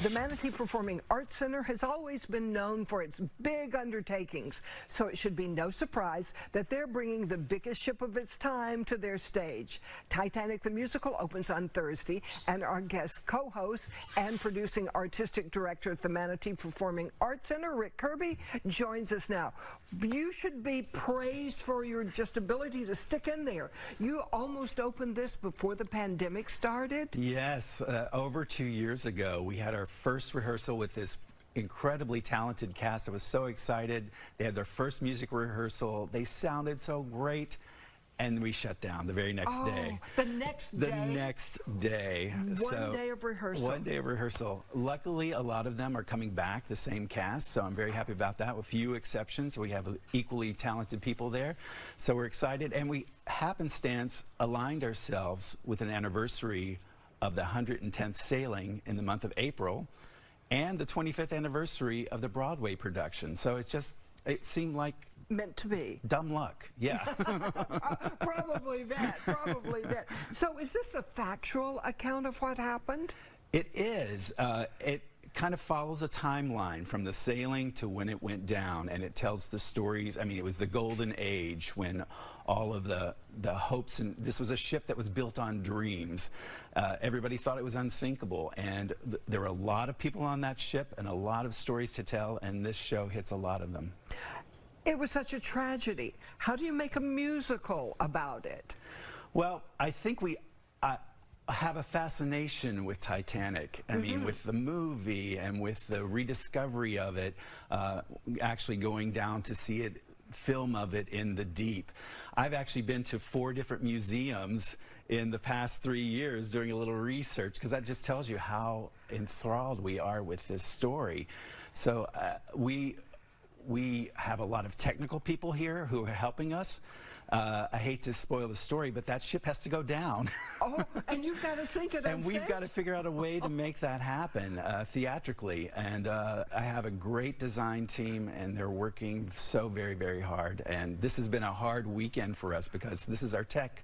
The Manatee Performing Arts Center has always been known for its big undertakings, so it should be no surprise that they're bringing the biggest ship of its time to their stage. Titanic-The Musical opens on Thursday, and our guest co-host and producing artistic director at the Manatee Performing Arts Center, Rick Kerby, joins us now. You should be praised for your just ability to stick in there. You almost opened this before the pandemic started? Yes, over 2 years ago, we had our first rehearsal with this incredibly talented cast. I was so excited. They had their first music rehearsal. They sounded so great. And we shut down the very next day. The next day? The next day. One day of rehearsal. One day of rehearsal. Luckily, a lot of them are coming back, the same cast, so I'm very happy about that. With few exceptions, we have equally talented people there. So we're excited, and we happenstance aligned ourselves with an anniversary of the 110th sailing in the month of April, and the 25th anniversary of the Broadway production. So it's just, it seemed like meant to be. Dumb luck, yeah. Probably that, probably that. So is this a factual account of what happened? It is. It kind of follows a timeline from the sailing to when it went down, and it tells the stories. I mean, it was the golden age when all of the hopes, and this was a ship that was built on dreams. Everybody thought it was unsinkable, and there were a lot of people on that ship and a lot of stories to tell, and this show hits a lot of them. It was such a tragedy. How do you make a musical about it? Well, I think we have a fascination with Titanic. I mean, with the movie and with the rediscovery of it, actually going down to see it, film of it in the deep. I've actually been to 4 different museums in the past 3 years doing a little research, because that just tells you how enthralled we are with this story. So we have a lot of technical people here who are helping us. I hate to spoil the story, but that ship has to go down. Oh, and you've got to sink it on And we've stage? got to figure out a way to make that happen theatrically. And I have a great design team, and they're working so very, very hard. And this has been a hard weekend for us because this is our tech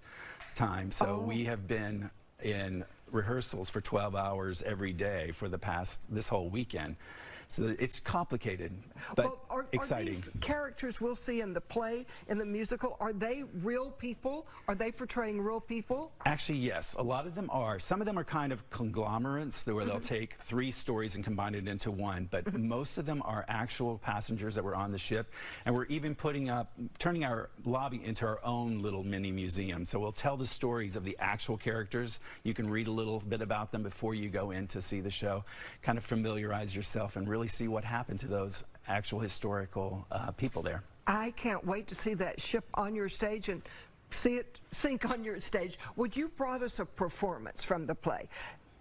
time. So we have been in rehearsals for 12 hours every day for this whole weekend. So it's complicated, but exciting. Are these characters we'll see in the play, in the musical, are they real people? Are they portraying real people? Actually, yes. A lot of them are. Some of them are kind of conglomerates where they'll take 3 stories and combine it into one, but most of them are actual passengers that were on the ship. And we're even turning our lobby into our own little mini museum. So we'll tell the stories of the actual characters. You can read a little bit about them before you go in to see the show. Kind of familiarize yourself and really see what happened to those actual historical people there. I can't wait to see that ship on your stage and see it sink on your stage. Would you brought us a performance from the play?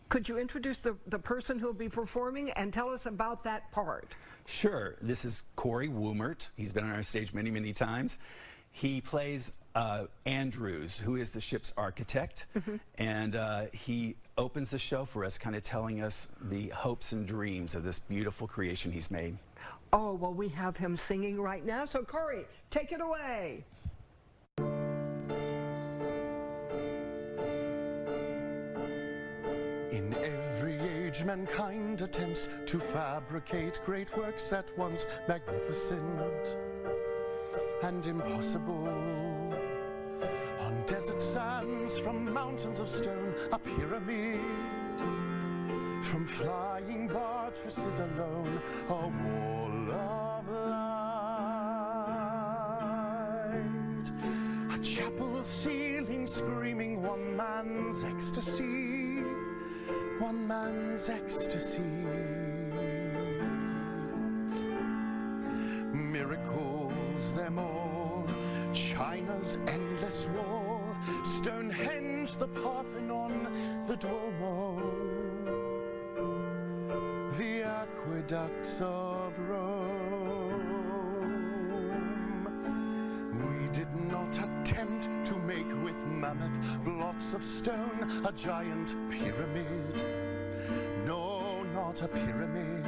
Could you introduce the person who'll be performing and tell us about that part? Sure. This is Cory Woomert. He's been on our stage many, many times. He plays Andrews, who is the ship's architect, and he opens the show for us, kind of telling us the hopes and dreams of this beautiful creation he's made. Oh, well, we have him singing right now, so Cory, take it away. In every age, mankind attempts to fabricate great works at once, magnificent and impossible. On desert sands, from mountains of stone, a pyramid. From flying buttresses alone, a wall of light. A chapel ceiling screaming one man's ecstasy, one man's ecstasy. Miracles, them all, China's endless wall, Stonehenge, the Parthenon, the Duomo, the aqueducts of Rome. We did not attempt to make with mammoth blocks of stone a giant pyramid. No, not a pyramid.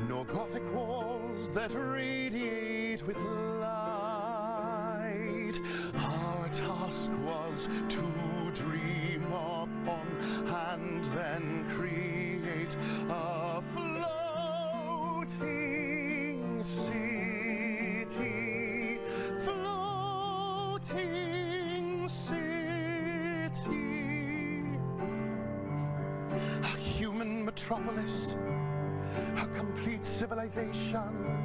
Nor Gothic walls that radiate with light. Our task was to dream upon and then create light, a floating city, floating city, a human metropolis, a complete civilization,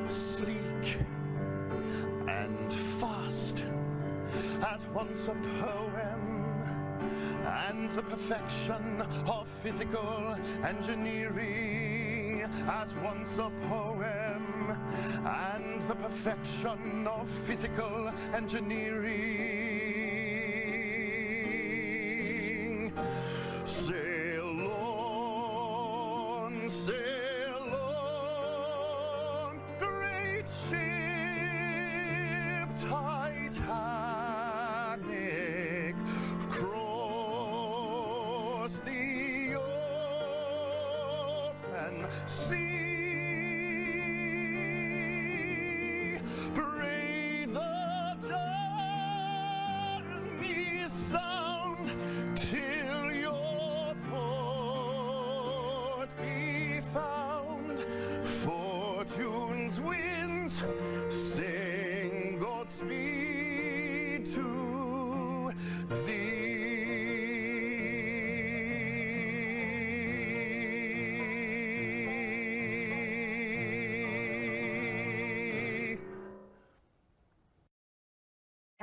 sleek and fast, at once a poem and the perfection of physical engineering, at once a poem and the perfection of physical engineering. Sail on, sail on, great ship Titanic, cross the open sea, pray the journey sound till your port be found. Fortune's winds sing Godspeed to thee.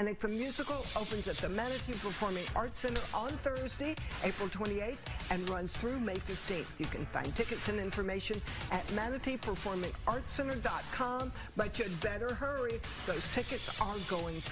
TITANIC the Musical opens at the Manatee Performing Arts Center on Thursday, April 28th, and runs through May 15th. You can find tickets and information at manateeperformingartscenter.com, but you'd better hurry. Those tickets are going fast.